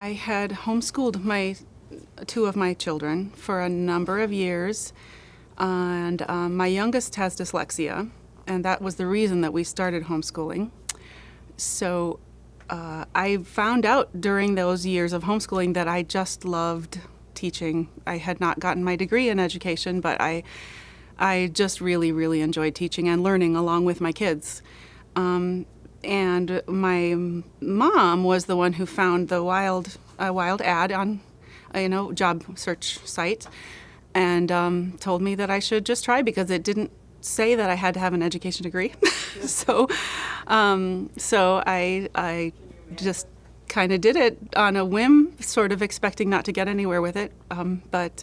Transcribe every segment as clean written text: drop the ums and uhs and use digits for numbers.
I had homeschooled two of my children for a number of years, and my youngest has dyslexia, and that was the reason that we started homeschooling. So I found out during those years of homeschooling that I just loved teaching. I had not gotten my degree in education, but I just really, really enjoyed teaching and learning along with my kids. And my mom was the one who found the wild ad on a job search site, and told me that I should just try because it didn't say that I had to have an education degree. So I just kind of did it on a whim, sort of expecting not to get anywhere with it. But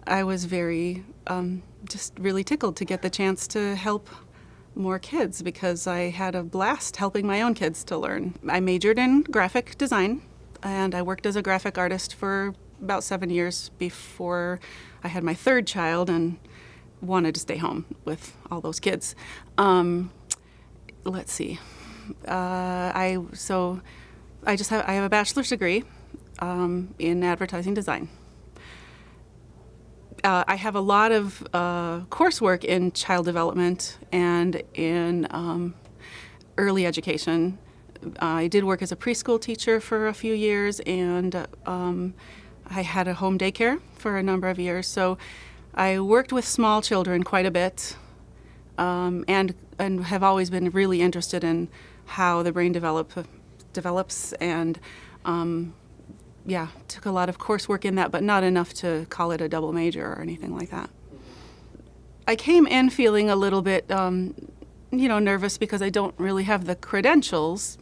I was very just really tickled to get the chance to help more kids because I had a blast helping my own kids to learn. I majored in graphic design, and I worked as a graphic artist for about 7 years before I had my third child and wanted to stay home with all those kids. Let's see. I have a bachelor's degree in advertising design. I have a lot of coursework in child development and in early education. I did work as a preschool teacher for a few years, and I had a home daycare for a number of years. So I worked with small children quite a bit, and have always been really interested in how the brain develops, and took a lot of coursework in that, but not enough to call it a double major or anything like that. I came in feeling a little bit, nervous because I don't really have the credentials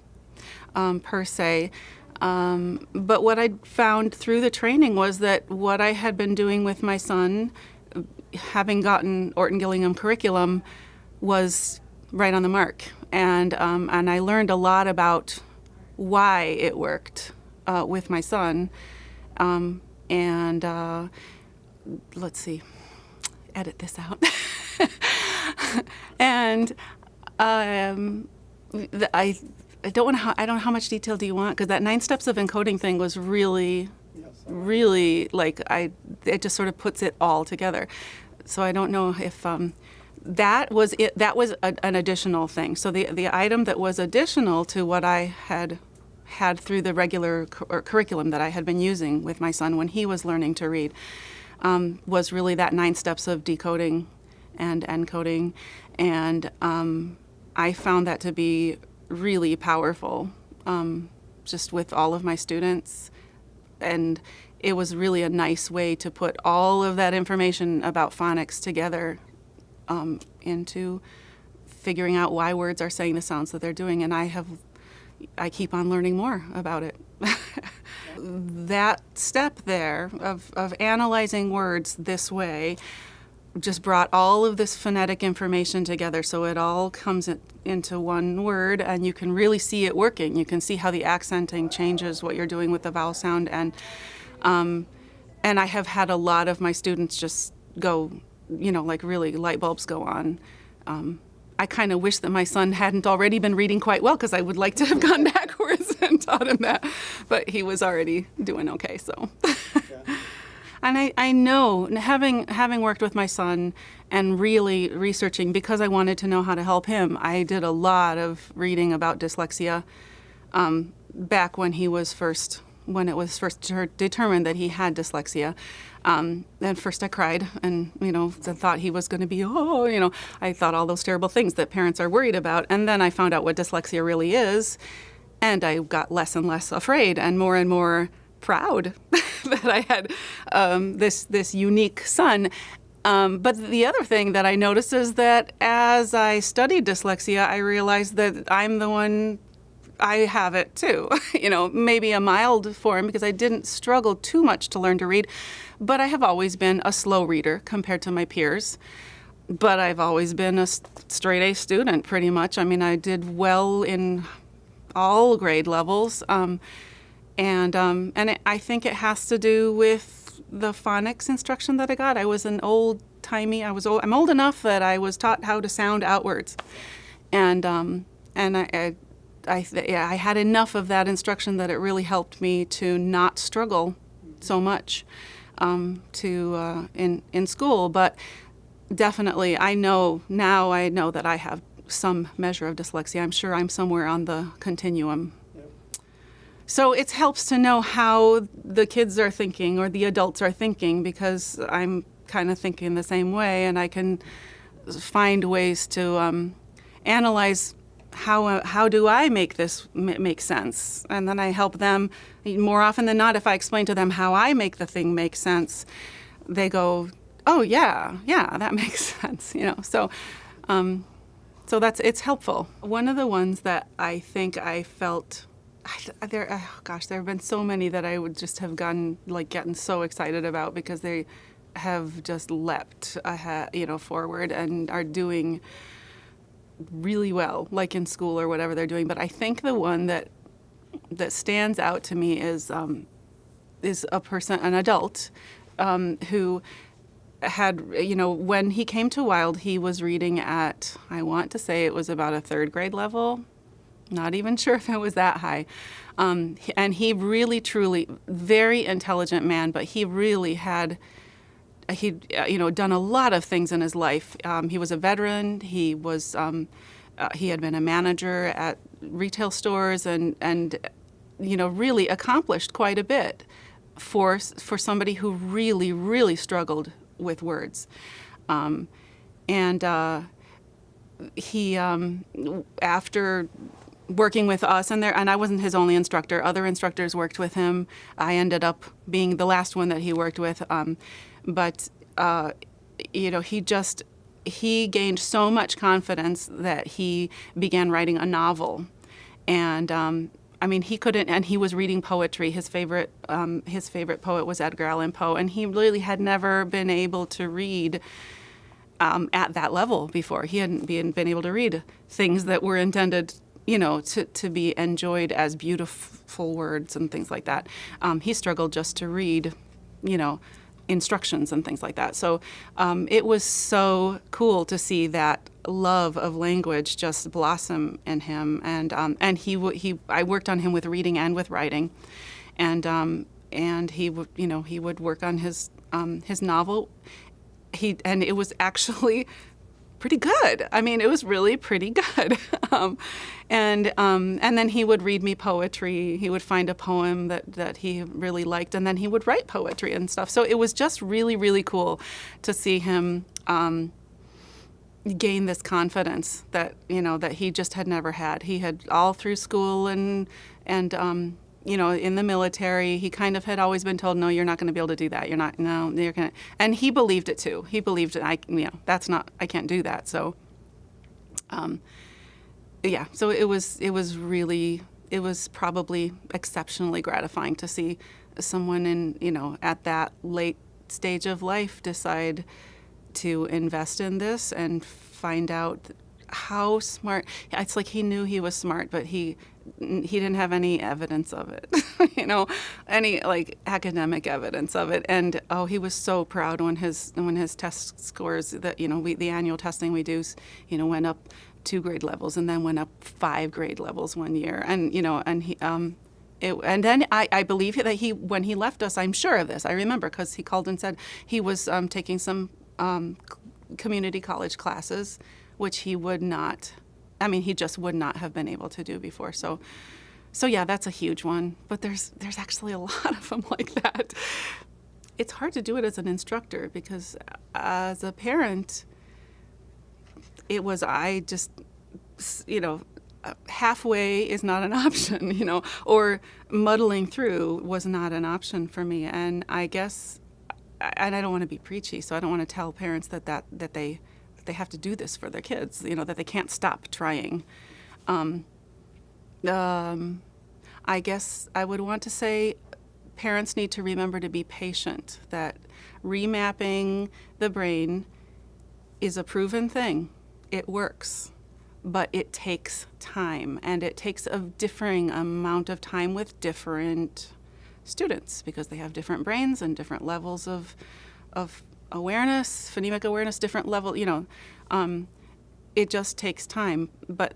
per se. But what I found through the training was that what I had been doing with my son, having gotten Orton Gillingham curriculum, was right on the mark. And I learned a lot about why it worked with my son. Let's see, edit this out. And I don't know how much detail do you want? Because that 9 steps of encoding thing was really, really it just sort of puts it all together. So I don't know if that was it. That was an additional thing. So the item that was additional to what I had through the regular curriculum that I had been using with my son when he was learning to read was really that 9 steps of decoding and encoding. And I found that to be really powerful just with all of my students. And it was really a nice way to put all of that information about phonics together into figuring out why words are saying the sounds that they're doing. And I keep on learning more about it. That step there of analyzing words this way just brought all of this phonetic information together, so it all comes into one word, and you can really see it working. You can see how the accenting changes what you're doing with the vowel sound, and I have had a lot of my students just go, like really light bulbs go on. I kind of wish that my son hadn't already been reading quite well, because I would like to have gone backwards and taught him that, but he was already doing okay, so. Yeah. And I know, having worked with my son and really researching, because I wanted to know how to help him, I did a lot of reading about dyslexia back when it was first determined that he had dyslexia. And first I cried and, I thought he was going to be, I thought all those terrible things that parents are worried about. And then I found out what dyslexia really is, and I got less and less afraid and more proud that I had this unique son. But the other thing that I noticed is that as I studied dyslexia, I realized that I'm the one, I have it too. Maybe a mild form, because I didn't struggle too much to learn to read, but I have always been a slow reader compared to my peers. But I've always been a straight A student, pretty much. I mean, I did well in all grade levels. I think it has to do with the phonics instruction that I got. I was I'm old enough that I was taught how to sound out words. And I I had enough of that instruction that it really helped me to not struggle so much in school. But definitely, I know that I have some measure of dyslexia. I'm sure I'm somewhere on the continuum. Yep. So it helps to know how the kids are thinking or the adults are thinking, because I'm kind of thinking the same way, and I can find ways to analyze how do I make this make sense, and then I help them. More often than not, if I explain to them how I make the thing make sense, they go, "Oh yeah, that makes sense," So it's helpful. One of the ones that I think I felt, there have been so many that I would just have getting so excited about, because they have just leapt forward and are doing really well, like in school or whatever they're doing. But I think the one that stands out to me is an adult who had, when he came to Wild, he was reading at, I want to say it was about a 3rd grade level. Not even sure if it was that high. And he really, truly, very intelligent man, but he really he'd done a lot of things in his life. He was a veteran. He had been a manager at retail stores and really accomplished quite a bit for somebody who really, really struggled with words. He, after working with us, and I wasn't his only instructor, other instructors worked with him. I ended up being the last one that he worked with. But he gained so much confidence that he began writing a novel. And he couldn't, and he was reading poetry. His favorite poet was Edgar Allan Poe, and he really had never been able to read at that level before. He hadn't been able to read things that were intended, to be enjoyed as beautiful words and things like that. He struggled just to read, instructions and things like that. So it was so cool to see that love of language just blossom in him. And I worked on him with reading and with writing, and he would work on his novel. And it was actually pretty good. It was really pretty good. And then he would read me poetry. He would find a poem that he really liked, and then he would write poetry and stuff. So it was just really, really cool to see him gain this confidence that he just had never had. He had all through school and in the military, he kind of had always been told, no, you're not going to be able to do that. You're going to, and he believed it too. He believed I can't do that. So, so it was probably exceptionally gratifying to see someone at that late stage of life decide to invest in this and find out how smart. It's like he knew he was smart, but he didn't have any evidence of it, any academic evidence of it. And he was so proud when his test scores that the annual testing we do, went up 2 grade levels and then went up 5 grade levels one year. And and then I believe that when he left us, I'm sure of this. I remember because he called and said he was taking some community college classes, which he would not. He just would not have been able to do before. So yeah, that's a huge one. But there's actually a lot of them like that. It's hard to do it as an instructor because as a parent, halfway is not an option, or muddling through was not an option for me. And I guess, and I don't want to be preachy, so I don't want to tell parents that they have to do this for their kids, that they can't stop trying. I guess I would want to say parents need to remember to be patient, that remapping the brain is a proven thing. It works, but it takes time, and it takes a differing amount of time with different students because they have different brains and different levels of awareness, phonemic awareness, different level, it just takes time. But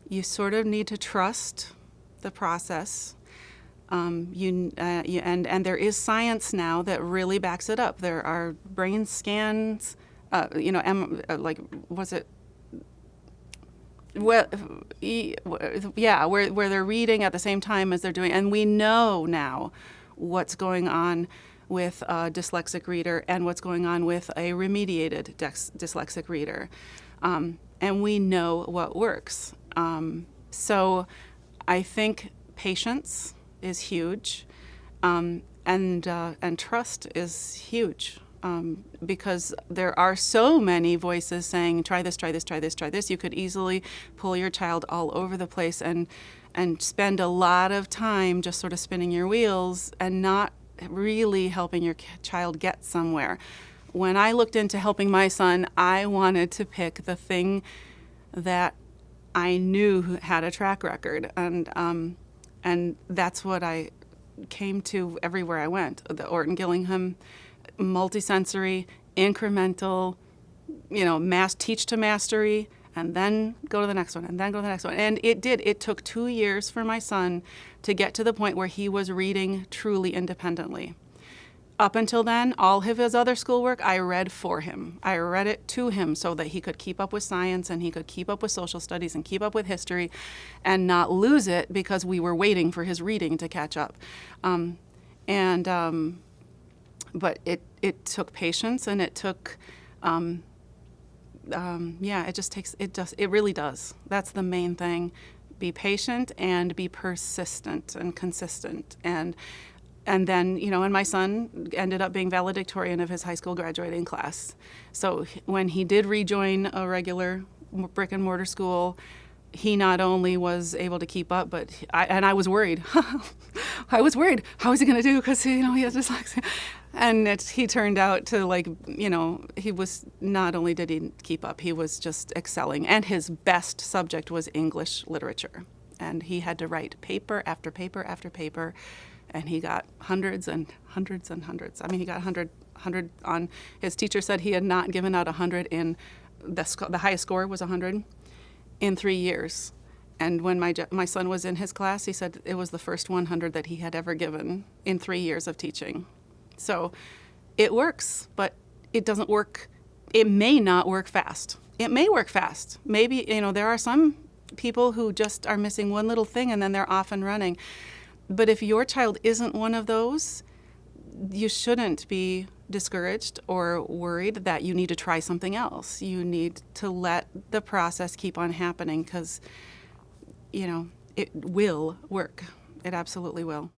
You sort of need to trust the process. And there is science now that really backs it up. There are brain scans, like, was it? Well, yeah, where they're reading at the same time as they're doing, and we know now what's going on with a dyslexic reader and what's going on with a remediated dyslexic reader, and we know what works. So I think patience is huge, and trust is huge. Because there are so many voices saying, try this, try this, try this, try this. You could easily pull your child all over the place and spend a lot of time just sort of spinning your wheels and not really helping your child get somewhere. When I looked into helping my son, I wanted to pick the thing that I knew had a track record, and that's what I came to everywhere I went. The Orton Gillingham multisensory, incremental, teach to mastery, and then go to the next one, and then go to the next one. And it took 2 years for my son to get to the point where he was reading truly independently. Up until then, all of his other schoolwork I read for him. I read it to him so that he could keep up with science and he could keep up with social studies and keep up with history and not lose it because we were waiting for his reading to catch up. But it took patience, and it took, it really does. That's the main thing. Be patient and be persistent and consistent. And then, and my son ended up being valedictorian of his high school graduating class. So when he did rejoin a regular brick and mortar school, he not only was able to keep up, but I was worried. I was worried. How is he going to do? Because he has dyslexia. And he turned out to he was, not only did he keep up, he was just excelling. And his best subject was English literature. And he had to write paper after paper after paper. And he got hundreds and hundreds and hundreds. I mean, he got 100 on, his teacher said he had not given out 100 in, the highest score was 100 in 3 years. And when my son was in his class, he said it was the first 100 that he had ever given in 3 years of teaching. So it works, but it doesn't work. It may not work fast. It may work fast. Maybe, there are some people who just are missing one little thing and then they're off and running. But if your child isn't one of those, you shouldn't be discouraged or worried that you need to try something else. You need to let the process keep on happening because, it will work. It absolutely will.